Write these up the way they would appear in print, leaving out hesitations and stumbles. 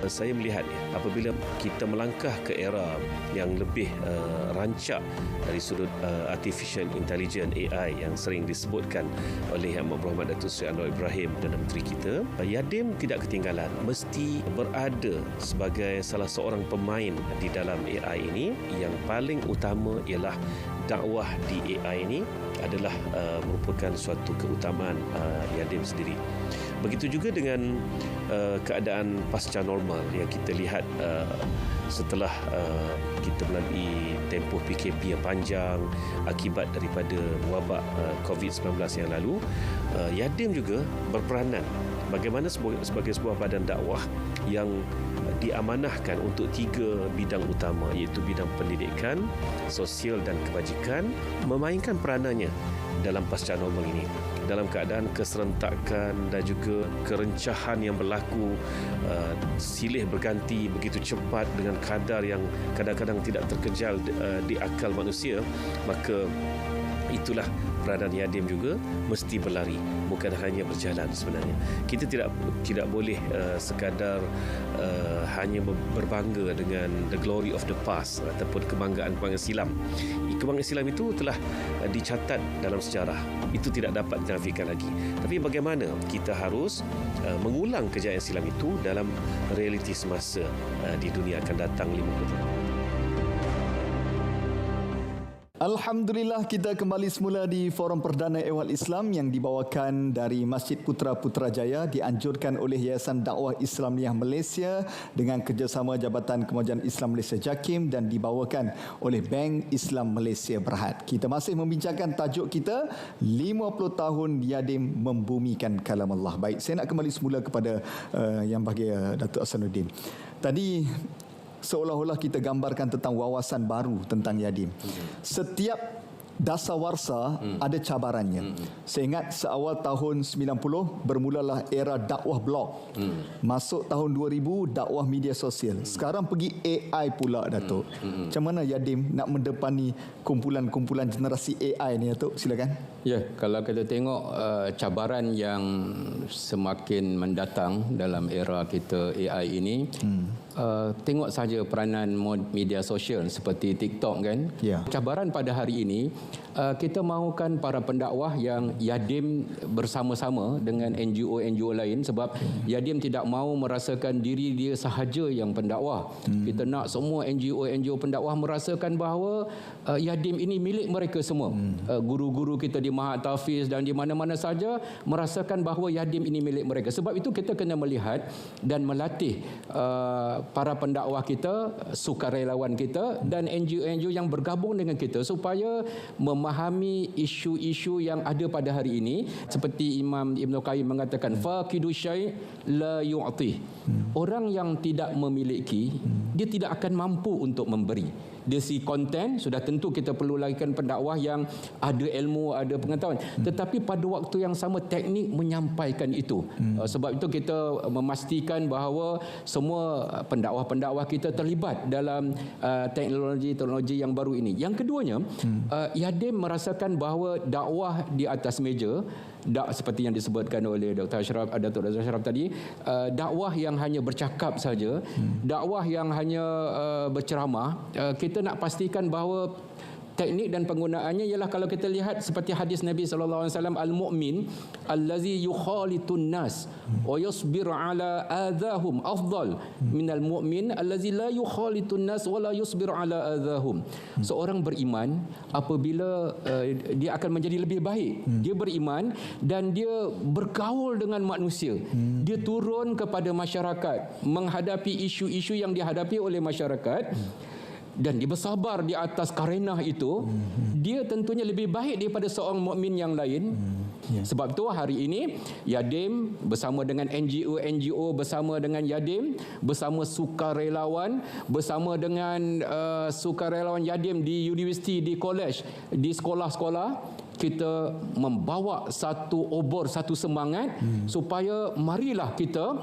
saya melihat apabila kita melangkah ke era yang lebih rancak dari sudut artificial intelligence AI yang sering disebutkan oleh Yang Berhormat Datuk Seri Anwar Ibrahim Perdana Menteri kita, Yadim tidak ketinggalan, mesti berada sebagai salah seorang pemain di dalam AI ini. Yang paling utama ialah dakwah di AI ini adalah merupakan suatu keutamaan Yadim sendiri. Begitu juga dengan keadaan pasca normal yang kita lihat setelah kita melalui tempoh PKP yang panjang akibat daripada wabak COVID-19 yang lalu. Yadim juga berperanan bagaimana sebagai sebuah badan dakwah yang diamanahkan untuk 3 bidang utama, iaitu bidang pendidikan, sosial dan kebajikan, memainkan peranannya dalam pasca normal ini. Dalam keadaan keserentakan dan juga kerencahan yang berlaku, silih berganti begitu cepat dengan kadar yang kadang-kadang tidak terkejal di akal manusia, maka itulah peranan Yadim juga mesti berlari, bukan hanya berjalan sebenarnya. Kita tidak boleh sekadar hanya berbangga dengan the glory of the past ataupun kebanggaan silam. Kebanggaan silam itu telah dicatat dalam sejarah. Itu tidak dapat dinafikan lagi. Tapi bagaimana kita harus mengulang kejayaan silam itu dalam realiti semasa di dunia akan datang 50 tahun. Alhamdulillah, kita kembali semula di Forum Perdana Ehwal Islam yang dibawakan dari Masjid Putra Putrajaya, dianjurkan oleh Yayasan Dakwah Islamiah Malaysia dengan kerjasama Jabatan Kemajuan Islam Malaysia JAKIM dan dibawakan oleh Bank Islam Malaysia Berhad. Kita masih membincangkan tajuk kita 50 tahun Yadim membumikan kalam Allah. Baik, saya nak kembali semula kepada Yang Bahagia Datuk Ahsanuddin. Tadi seolah-olah kita gambarkan tentang wawasan baru tentang Yadim. Setiap dasawarsa ada cabarannya. Saya ingat seawal tahun 90 bermulalah era dakwah blog. Masuk tahun 2000 dakwah media sosial. Sekarang pergi AI pula, Datuk. Macam mana Yadim nak mendepani kumpulan-kumpulan generasi AI ni, Datuk? Silakan. Ya, kalau kita tengok cabaran yang semakin mendatang dalam era kita AI ini, tengok saja peranan media sosial seperti TikTok kan. Ya. Cabaran pada hari ini, kita mahukan para pendakwah yang Yadim bersama-sama dengan NGO-NGO lain, sebab Yadim tidak mahu merasakan diri dia sahaja yang pendakwah. Kita nak semua NGO-NGO pendakwah merasakan bahawa Yadim ini milik mereka semua. Guru-guru kita di Mahat Tafiz dan di mana-mana saja merasakan bahawa Yadim ini milik mereka. Sebab itu kita kena melihat dan melatih para pendakwah kita, sukarelawan kita dan NGO-NGO yang bergabung dengan kita supaya memahami isu-isu yang ada pada hari ini. Seperti Imam Ibn Qayyim mengatakan, faqidu syai' la yu'ti. Orang yang tidak memiliki, dia tidak akan mampu untuk memberi. Dia si konten, sudah tentu kita perlu lakukan pendakwah yang ada ilmu, ada pengetahuan. Tetapi pada waktu yang sama teknik menyampaikan itu. Sebab itu kita memastikan bahawa semua pendakwah-pendakwah kita terlibat dalam teknologi yang baru ini. Yang keduanya, Yadim merasakan bahawa dakwah di atas meja, seperti yang disebutkan oleh Dr. Ashraf tadi, dakwah yang hanya bercakap saja, dakwah yang hanya berceramah, kita nak pastikan bahawa teknik dan penggunaannya ialah, kalau kita lihat seperti hadis Nabi sallallahu alaihi wasallam, al-mu'min allazi yukhalitun nas wa yusbiru ala adahum afdal minal mu'min allazi la yukhalitun nas wa la yusbiru ala adahum. Seorang beriman apabila dia akan menjadi lebih baik. Dia beriman dan dia bergaul dengan manusia. Dia turun kepada masyarakat menghadapi isu-isu yang dihadapi oleh masyarakat, dan dia bersabar di atas karenah itu, dia tentunya lebih baik daripada seorang mukmin yang lain. Sebab itu hari ini Yadim bersama dengan NGO bersama dengan Yadim, bersama sukarelawan, bersama dengan sukarelawan Yadim di universiti, di college, di sekolah-sekolah, kita membawa satu obor, satu semangat supaya marilah kita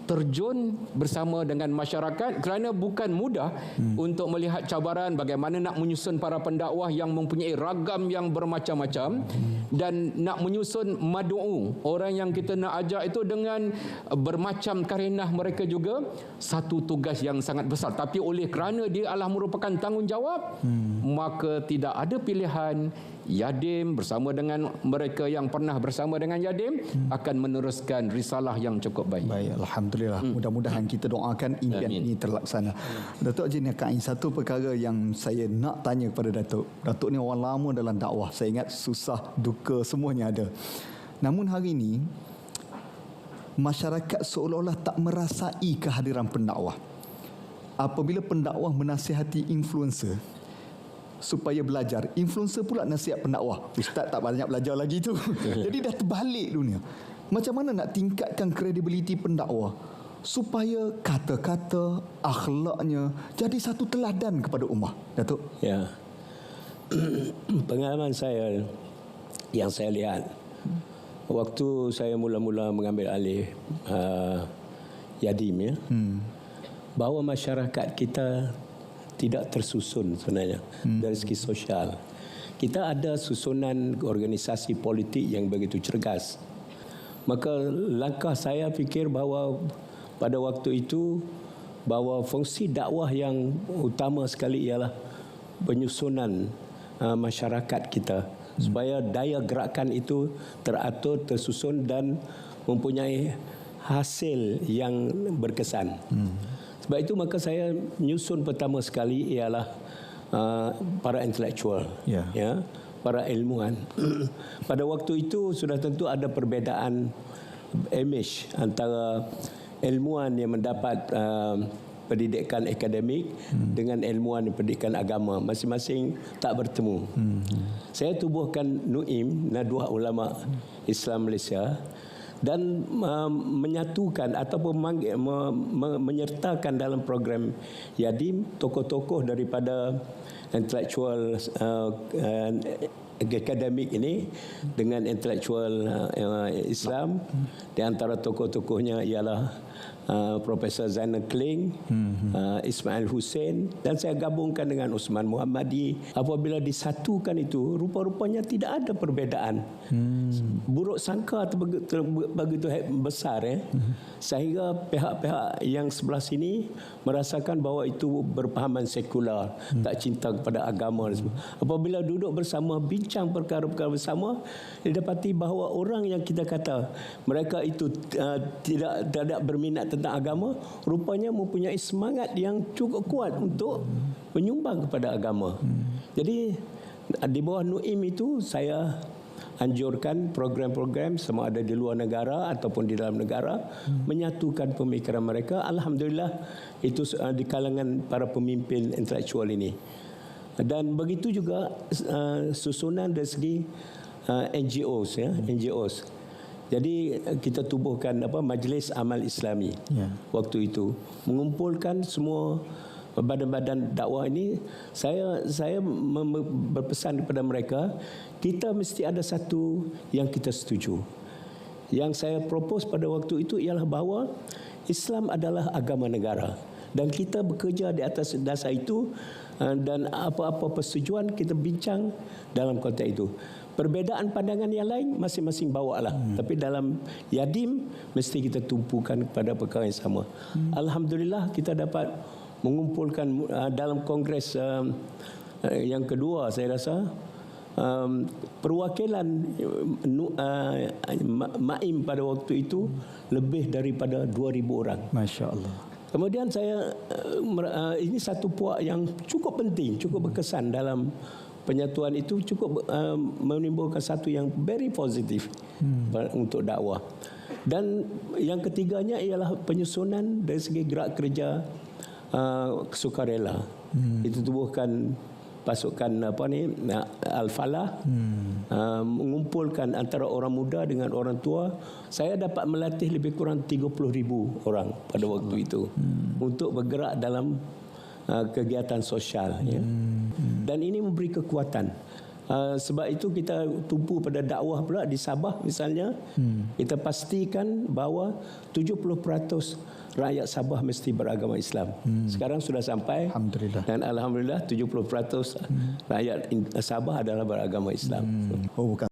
terjun bersama dengan masyarakat, kerana bukan mudah untuk melihat cabaran bagaimana nak menyusun para pendakwah yang mempunyai ragam yang bermacam-macam, dan nak menyusun madu'u, orang yang kita nak ajak itu dengan bermacam karenah mereka juga, satu tugas yang sangat besar. Tapi oleh kerana dia adalah merupakan tanggungjawab, maka tidak ada pilihan. Yadim bersama dengan mereka yang pernah bersama dengan Yadim akan meneruskan risalah yang cukup baik. Baik, alhamdulillah. Mudah-mudahan kita doakan impian ini terlaksana. Datuk Haji Nikai, satu perkara yang saya nak tanya kepada Datuk. Datuk ni orang lama dalam dakwah. Saya ingat susah, duka semuanya ada. Namun hari ini masyarakat seolah-olah tak merasai kehadiran pendakwah. Apabila pendakwah menasihati influencer supaya belajar, influencer pula nasihat pendakwah, ustaz tak banyak belajar lagi tu. Jadi dah terbalik dunia. Macam mana nak tingkatkan kredibiliti pendakwah supaya kata-kata, akhlaknya jadi satu teladan kepada ummah, Datuk? Ya. Pengalaman saya yang saya lihat waktu saya mula-mula mengambil alih Yadim, bahawa masyarakat kita tidak tersusun sebenarnya dari segi sosial. Kita ada susunan organisasi politik yang begitu cergas. Maka langkah saya fikir bahawa pada waktu itu bahawa fungsi dakwah yang utama sekali ialah penyusunan masyarakat kita supaya daya gerakan itu teratur, tersusun dan mempunyai hasil yang berkesan. Sebab itu maka saya nyusun pertama sekali ialah para intelektual, ya, para ilmuwan. Pada waktu itu sudah tentu ada perbezaan image antara ilmuwan yang mendapat pendidikan akademik dengan ilmuwan pendidikan agama. Masing-masing tak bertemu. Saya tubuhkan NUIM, Nadwah Ulama Islam Malaysia, dan menyatukan ataupun menyertakan dalam program Yadim tokoh-tokoh daripada intelektual akademik ini dengan intelektual Islam. Di antara tokoh-tokohnya ialah Profesor Zainal Kling, Ismail Hussein, dan saya gabungkan dengan Usman Muhammadi. Apabila disatukan itu, rupa-rupanya tidak ada perbezaan. Buruk sangka begitu besar, sehingga pihak-pihak yang sebelah sini merasakan bahawa itu berpahaman sekular, tak cinta kepada agama. Apabila duduk bersama, bincang perkara-perkara bersama, didapati bahawa orang yang kita kata mereka itu tidak berminat tentang agama, rupanya mempunyai semangat yang cukup kuat untuk menyumbang kepada agama. Jadi di bawah NUIM itu saya anjurkan program-program sama ada di luar negara ataupun di dalam negara menyatukan pemikiran mereka. Alhamdulillah itu di kalangan para pemimpin intelektual ini. Dan begitu juga susunan dari segi NGOs, ya, NGOs. Jadi kita tubuhkan Majlis Amal Islami waktu itu, mengumpulkan semua badan-badan dakwah ini. Saya berpesan kepada mereka, kita mesti ada satu yang kita setuju. Yang saya propose pada waktu itu ialah bahawa Islam adalah agama negara dan kita bekerja di atas dasar itu, dan apa-apa persetujuan kita bincang dalam konteks itu. Perbezaan pandangan yang lain masing-masing bawalah. Tapi dalam Yadim mesti kita tumpukan kepada perkara yang sama. Alhamdulillah kita dapat mengumpulkan dalam kongres yang kedua, saya rasa perwakilan MAIM pada waktu itu lebih daripada 2,000 orang. Masya Allah. Kemudian saya ini satu puak yang cukup penting, cukup berkesan dalam penyatuan itu, cukup menimbulkan satu yang very positif untuk dakwah. Dan yang ketiganya ialah penyusunan dari segi gerak kerja sukarela. Itu tubuhkan pasukan Al-Falah, mengumpulkan antara orang muda dengan orang tua. Saya dapat melatih lebih kurang 30,000 orang pada waktu itu untuk bergerak dalam kegiatan sosial, ya. Dan ini memberi kekuatan Sebab itu kita tumpu pada dakwah pula di Sabah misalnya. Kita pastikan bahawa 70% rakyat Sabah mesti beragama Islam. Sekarang sudah sampai. Alhamdulillah. Dan alhamdulillah 70% rakyat Sabah adalah beragama Islam. Oh, bukan